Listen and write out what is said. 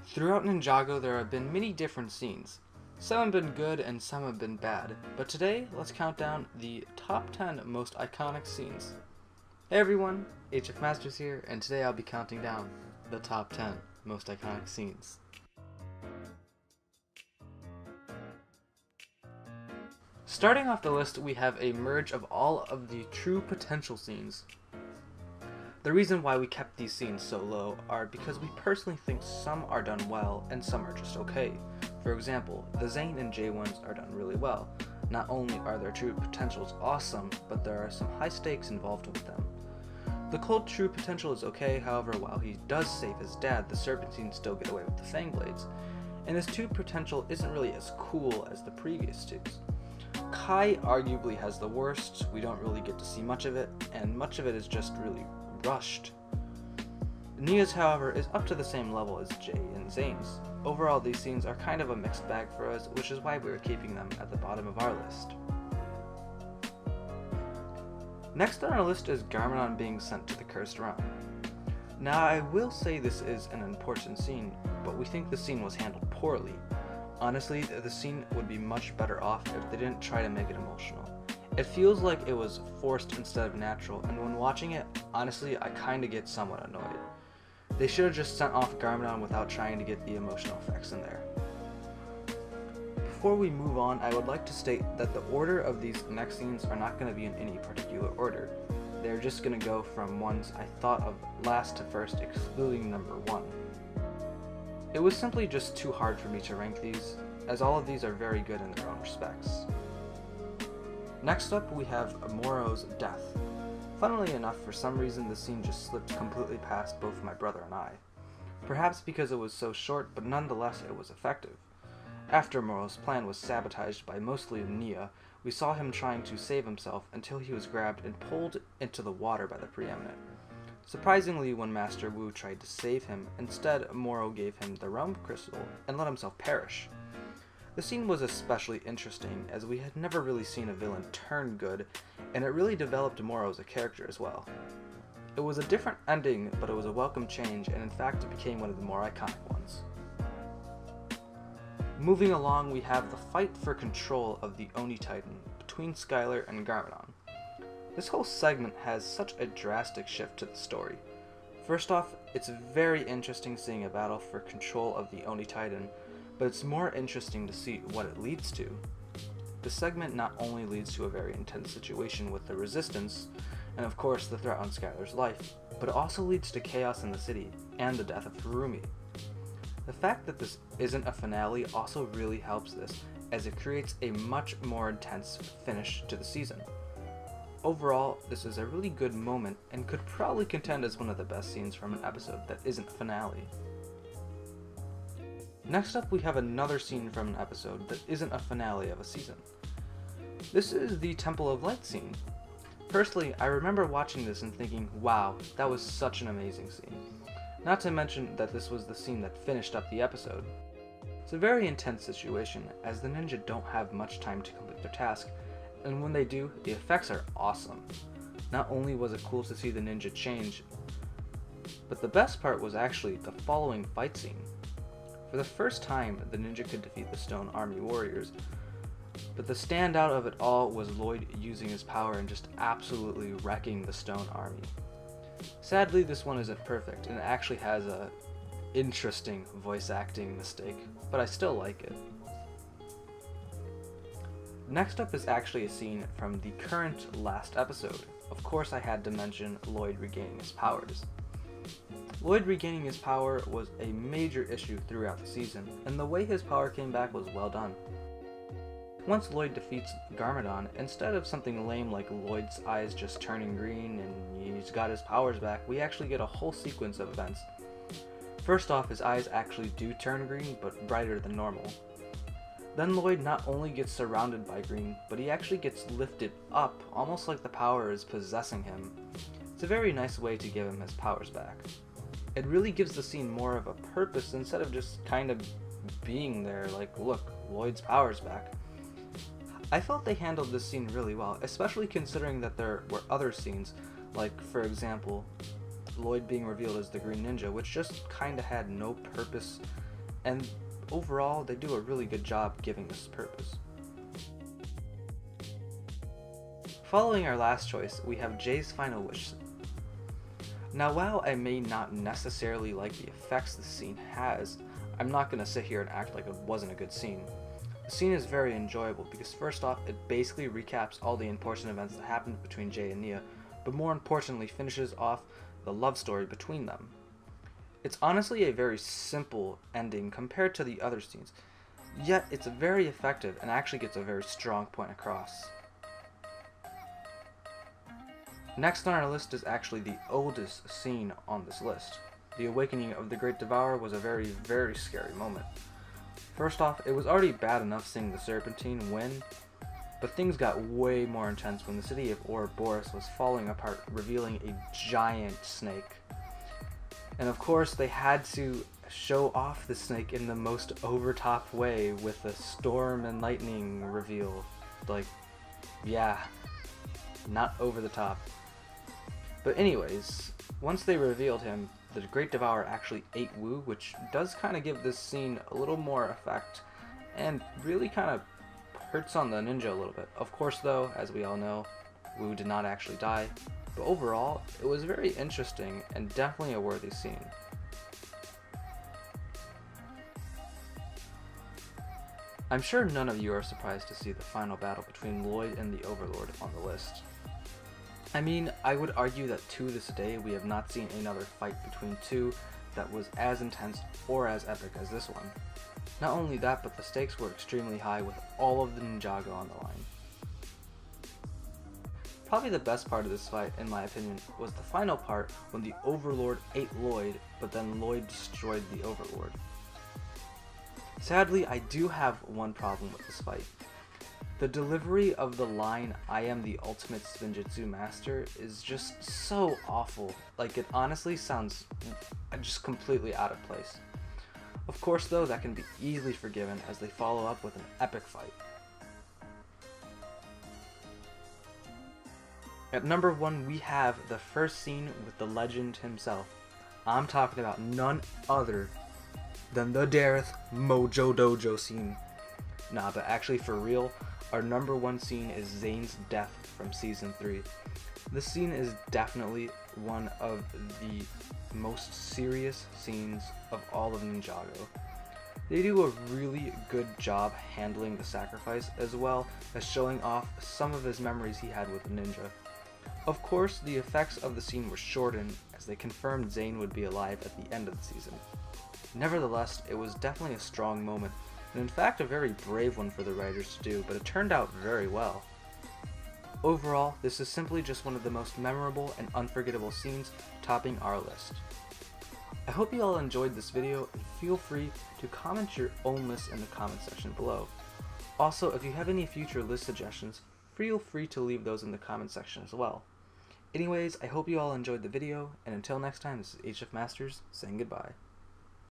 Throughout Ninjago there have been many different scenes. Some have been good and some have been bad, but today let's count down the top 10 most iconic scenes. Hey everyone, Hfmasters here, and today I'll be counting down the top 10 most iconic scenes. Starting off the list, we have a merge of all of the true potential scenes. The reason why we kept these scenes so low are because we personally think some are done well and some are just okay. For example, the Zane and Jay ones are done really well. Not only are their true potentials awesome, but there are some high stakes involved with them. The Cold true potential is okay, however, while he does save his dad, the Serpentines still get away with the Fang Blades. And his true potential isn't really as cool as the previous twos. Kai arguably has the worst, we don't really get to see much of it, and much of it is just really rushed. Nia's, however, is up to the same level as Jay and Zane's. Overall, these scenes are kind of a mixed bag for us, which is why we are keeping them at the bottom of our list. Next on our list is Garmadon being sent to the Cursed Realm. Now, I will say this is an important scene, but we think the scene was handled poorly. Honestly, the scene would be much better off if they didn't try to make it emotional. It feels like it was forced instead of natural, and when watching it, honestly, I kinda get somewhat annoyed. They should have just sent off Garmadon without trying to get the emotional effects in there. Before we move on, I would like to state that the order of these next scenes are not going to be in any particular order. They're just going to go from ones I thought of last to first, excluding number 1. It was simply just too hard for me to rank these, as all of these are very good in their own respects. Next up, we have Moro's death. Funnily enough, for some reason the scene just slipped completely past both my brother and I. Perhaps because it was so short, but nonetheless it was effective. After Moro's plan was sabotaged by mostly Nia, we saw him trying to save himself until he was grabbed and pulled into the water by the Preeminent. Surprisingly, when Master Wu tried to save him, instead Moro gave him the Realm Crystal and let himself perish. The scene was especially interesting, as we had never really seen a villain turn good, and it really developed Moro as a character as well. It was a different ending, but it was a welcome change, and in fact it became one of the more iconic ones. Moving along, we have the fight for control of the Oni Titan between Skylar and Garmadon. This whole segment has such a drastic shift to the story. First off, it's very interesting seeing a battle for control of the Oni Titan, but it's more interesting to see what it leads to. The segment not only leads to a very intense situation with the Resistance, and of course the threat on Skylar's life, but it also leads to chaos in the city, and the death of Harumi. The fact that this isn't a finale also really helps this, as it creates a much more intense finish to the season. Overall, this is a really good moment, and could probably contend as one of the best scenes from an episode that isn't a finale. Next up, we have another scene from an episode that isn't a finale of a season. This is the Temple of Light scene. Personally, I remember watching this and thinking, wow, that was such an amazing scene. Not to mention that this was the scene that finished up the episode. It's a very intense situation, as the ninja don't have much time to complete their task, and when they do, the effects are awesome. Not only was it cool to see the ninja change, but the best part was actually the following fight scene. For the first time, the ninja could defeat the Stone Army warriors, but the standout of it all was Lloyd using his power and just absolutely wrecking the Stone Army. Sadly, this one isn't perfect, and it actually has a interesting voice acting mistake, but I still like it. Next up is actually a scene from the current last episode. Of course I had to mention Lloyd regaining his powers. Lloyd regaining his power was a major issue throughout the season, and the way his power came back was well done. Once Lloyd defeats Garmadon, instead of something lame like Lloyd's eyes just turning green and he's got his powers back, we actually get a whole sequence of events. First off, his eyes actually do turn green, but brighter than normal. Then Lloyd not only gets surrounded by green, but he actually gets lifted up, almost like the power is possessing him. It's a very nice way to give him his powers back. It really gives the scene more of a purpose instead of just kind of being there like, look, Lloyd's power's back. I felt they handled this scene really well, especially considering that there were other scenes, like, for example, Lloyd being revealed as the Green Ninja, which just kinda had no purpose and overall they do a really good job giving this purpose. Following our last choice, we have Jay's Final Wish. Now while I may not necessarily like the effects this scene has, I'm not going to sit here and act like it wasn't a good scene. The scene is very enjoyable because first off, it basically recaps all the important events that happened between Jay and Nia, but more importantly finishes off the love story between them. It's honestly a very simple ending compared to the other scenes, yet it's very effective and actually gets a very strong point across. Next on our list is actually the oldest scene on this list. The awakening of the Great Devourer was a very, very scary moment. First off, it was already bad enough seeing the Serpentine win, but things got way more intense when the city of Ouroboros was falling apart, revealing a giant snake. And of course, they had to show off the snake in the most over-top way with a storm and lightning reveal. Like, yeah, not over the top. But anyways, once they revealed him, the Great Devourer actually ate Wu, which does kind of give this scene a little more effect, and really kind of hurts on the ninja a little bit. Of course though, as we all know, Wu did not actually die, but overall, it was very interesting and definitely a worthy scene. I'm sure none of you are surprised to see the final battle between Lloyd and the Overlord on the list. I mean, I would argue that to this day we have not seen another fight between two that was as intense or as epic as this one. Not only that, but the stakes were extremely high with all of the Ninjago on the line. Probably the best part of this fight, in my opinion, was the final part when the Overlord ate Lloyd, but then Lloyd destroyed the Overlord. Sadly, I do have one problem with this fight. The delivery of the line, "I am the ultimate Spinjitzu master," is just so awful. Like, it honestly sounds just completely out of place. Of course though, that can be easily forgiven as they follow up with an epic fight. At number 1, we have the first scene with the legend himself. I'm talking about none other than the Dareth Mojo Dojo scene. Nah, but actually for real, our number 1 scene is Zanes Death from Season 3. This scene is definitely one of the most serious scenes of all of Ninjago. They do a really good job handling the sacrifice as well as showing off some of his memories he had with the ninja. Of course, the effects of the scene were shortened as they confirmed Zane would be alive at the end of the season. Nevertheless, it was definitely a strong moment, and in fact a very brave one for the writers to do, but it turned out very well. Overall, this is simply just one of the most memorable and unforgettable scenes topping our list. I hope you all enjoyed this video, and feel free to comment your own list in the comment section below. Also, if you have any future list suggestions, feel free to leave those in the comment section as well. Anyways, I hope you all enjoyed the video, and until next time, this is Hfmasters saying goodbye.